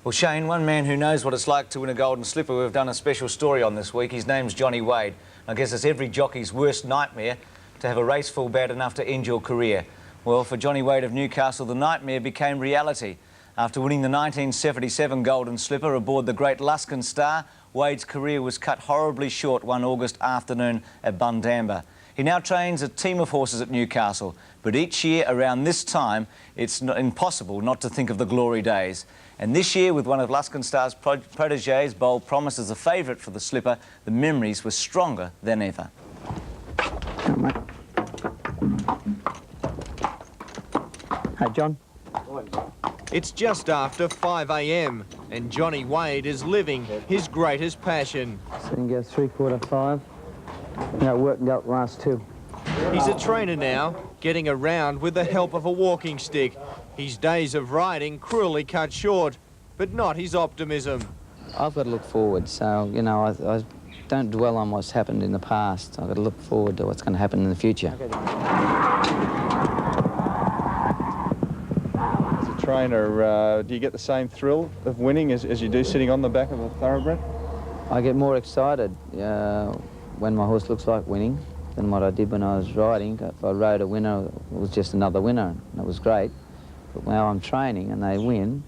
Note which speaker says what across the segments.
Speaker 1: Well, Shane, one man who knows what it's like to win a Golden Slipper, we've done a special story on this week. His name's Johnny Wade. I guess it's every jockey's worst nightmare to have a race fall bad enough to end your career. Well, for Johnny Wade of Newcastle, the nightmare became reality. After winning the 1977 Golden Slipper aboard the Great Luskin Star, Wade's career was cut horribly short one August afternoon at Bundamba. He now trains a team of horses at Newcastle, but each year around this time, it's impossible not to think of the glory days. And this year, with one of Luskin Star's protégés, Bold Promise, as a favourite for the Slipper, the memories were stronger than ever.
Speaker 2: Hey, John.
Speaker 3: It's just after 5 a.m. and Johnny Wade is living his greatest passion.
Speaker 2: So you can go 3/4 5. Yeah, work and go the last two.
Speaker 3: He's a trainer now, getting around with the help of a walking stick. His days of riding cruelly cut short, but not his optimism.
Speaker 2: I've got to look forward, so, you know, I don't dwell on what's happened in the past. I've got to look forward to what's going to happen in the future.
Speaker 4: As a trainer, do you get the same thrill of winning as you do sitting on the back of a thoroughbred?
Speaker 2: I get more excited when my horse looks like winning than what I did when I was riding. If I rode a winner, it was just another winner, and it was great. But now I'm training and they win,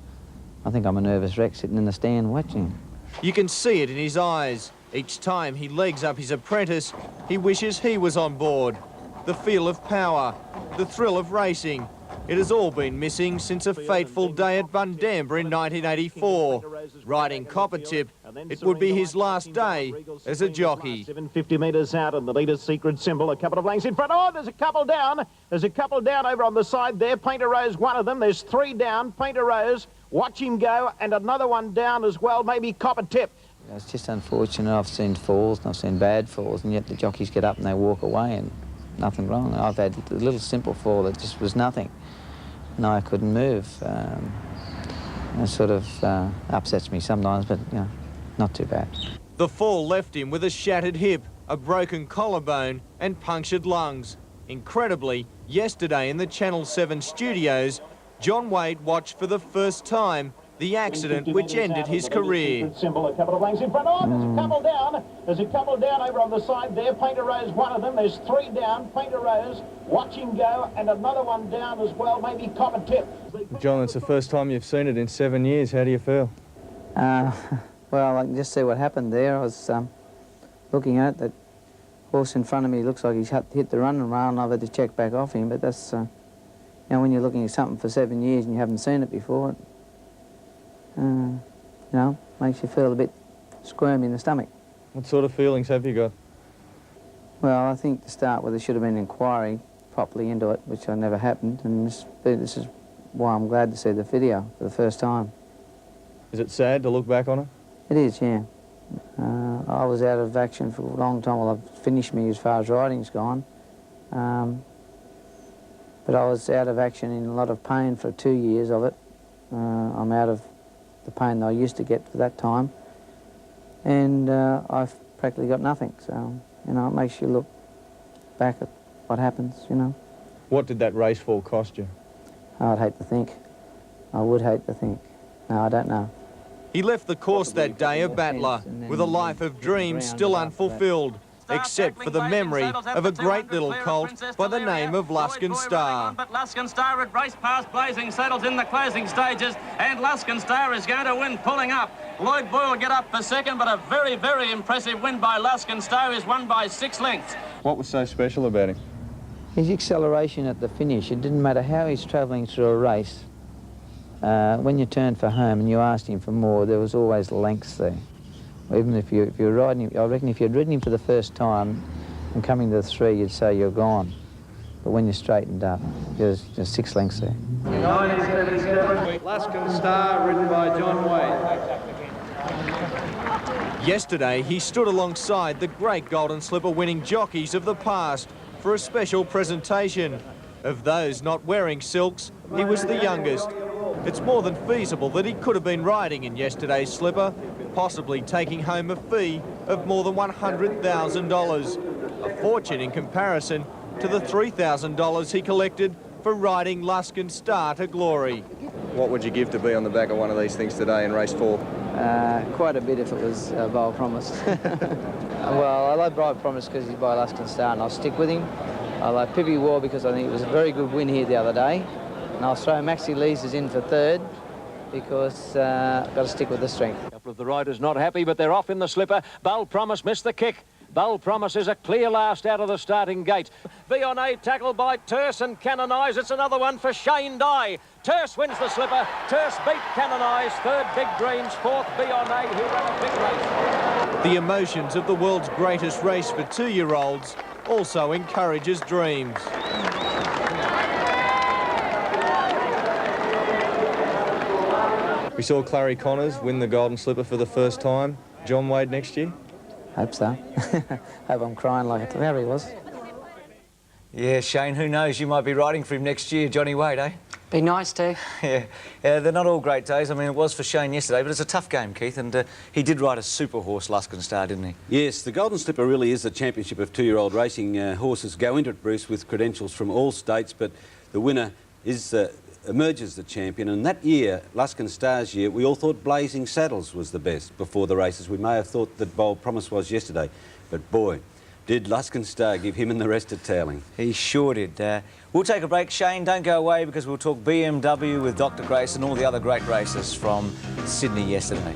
Speaker 2: I think I'm a nervous wreck sitting in the stand watching.
Speaker 3: You can see it in his eyes. Each time he legs up his apprentice, he wishes he was on board. The feel of power, the thrill of racing. It has all been missing since a fateful day at Bundamba in 1984. Riding Coppertip, it would be his last day as a jockey.
Speaker 5: 750 metres out, and the leader's secret symbol, a couple of lengths in front. Oh, there's a couple down. There's a couple down over on the side there. Painter Rose, one of them. There's three down. Painter Rose, watch him go, and another one down as well, maybe Coppertip.
Speaker 2: It's just unfortunate. I've seen falls and I've seen bad falls, and yet the jockeys get up and they walk away and nothing wrong. I've had a little simple fall that just was nothing. No, I couldn't move. It sort of upsets me sometimes, but, you know, not too bad.
Speaker 3: The fall left him with a shattered hip, a broken collarbone and punctured lungs. Incredibly, yesterday in the Channel 7 studios, John Wade watched for the first time the accident which ended his career.
Speaker 5: Symbol, a couple of lengths in front. Oh, there's a couple down. There's a couple down over on the side there. Painter Rose, one of them. There's three down. Painter Rose, watch him go, and another one down as well, maybe Coppertip.
Speaker 4: John, it's the first time you've seen it in 7 years. How do you feel?
Speaker 2: Well, I can just see what happened there. I was looking at it. That horse in front of me looks like he's hit the running rail, and I've had to check back off him. But that's, you know, when you're looking at something for 7 years and you haven't seen it before, you know, makes you feel a bit squirmy in the stomach.
Speaker 4: What sort of feelings have you got?
Speaker 2: Well, I think to start with, there should have been an inquiry properly into it, which never happened, and this is why I'm glad to see the video for the first time.
Speaker 4: Is it sad to look back on it?
Speaker 2: It is, yeah. I was out of action for a long time. Well, I've finished me as far as riding's gone. But I was out of action in a lot of pain for 2 years of it. I'm out of the pain that I used to get for that time. And I've practically got nothing. So, you know, it makes you look back at what happens, you know.
Speaker 4: What did that race fall cost you?
Speaker 2: I'd hate to think. I would hate to think. No, I don't know.
Speaker 3: He left the course that day a battler, with a life of dreams still unfulfilled, except for the memory of a great little colt by the name of Luskin Star.
Speaker 6: But Luskin Star had raced past Blazing Saddles in the closing stages, and Luskin Star is going to win pulling up. Lloyd Boyle will get up for second, but a very, very impressive win by Luskin Star is won by 6 lengths.
Speaker 4: What was so special about him?
Speaker 2: His acceleration at the finish. It didn't matter how he's travelling through a race. When you turned for home and you asked him for more, there was always lengths there. Even if you're riding him, I reckon if you'd ridden him for the first time and coming to the 3, you'd say you're gone. But when you straightened up, there's 6 lengths there.
Speaker 4: 1977, Luskin Star, ridden by John Wade.
Speaker 3: Yesterday, he stood alongside the great Golden Slipper winning jockeys of the past for a special presentation. Of those not wearing silks, he was the youngest. It's more than feasible that he could have been riding in yesterday's Slipper, possibly taking home a fee of more than $100,000, a fortune in comparison to the $3,000 he collected for riding Luskin Star to glory.
Speaker 4: What would you give to be on the back of one of these things today in race 4?
Speaker 2: Quite a bit if it was Bold Promise. Well, I like Bold Promise because he's by Luskin Star, and I'll stick with him. I like Pippi War because I think it was a very good win here the other day. And I'll throw Maxi Lees in for third because I've got to stick with the strength.
Speaker 7: A couple of the riders not happy, but they're off in the slipper. Bold Promise missed the kick. Bold Promise is a clear last out of the starting gate. Vionnet tackled by Terse and Canonise. It's another one for Shane Dye. Terse wins the slipper. Terse beat Canonise. Third, Big Dreams. Fourth, Vionnet, who ran a big race.
Speaker 3: The emotions of the world's greatest race for 2-year-olds also encourages dreams.
Speaker 4: We saw Clary Connors win the Golden Slipper for the first time. John Wade next year?
Speaker 2: Hope so. Hope I'm crying like Larry was.
Speaker 1: Yeah, Shane, who knows? You might be riding for him next year, Johnny Wade, eh?
Speaker 8: Be nice to.
Speaker 1: Yeah, they're not all great days. I mean, it was for Shane yesterday, but it's a tough game, Keith, and he did ride a super horse, Luskin Star, didn't he?
Speaker 9: Yes, the Golden Slipper really is a championship of 2-year-old racing. Horses go into it, Bruce, with credentials from all states, but the winner is emerges the champion. And that year, Luskin Star's year, we all thought Blazing Saddles was the best before the races. We may have thought that Bold Promise was yesterday, but boy, did Luskin Star give him and the rest a tailing.
Speaker 1: He sure did. We'll take a break. Shane, don't go away because we'll talk BMW with Dr. Grace and all the other great races from Sydney yesterday.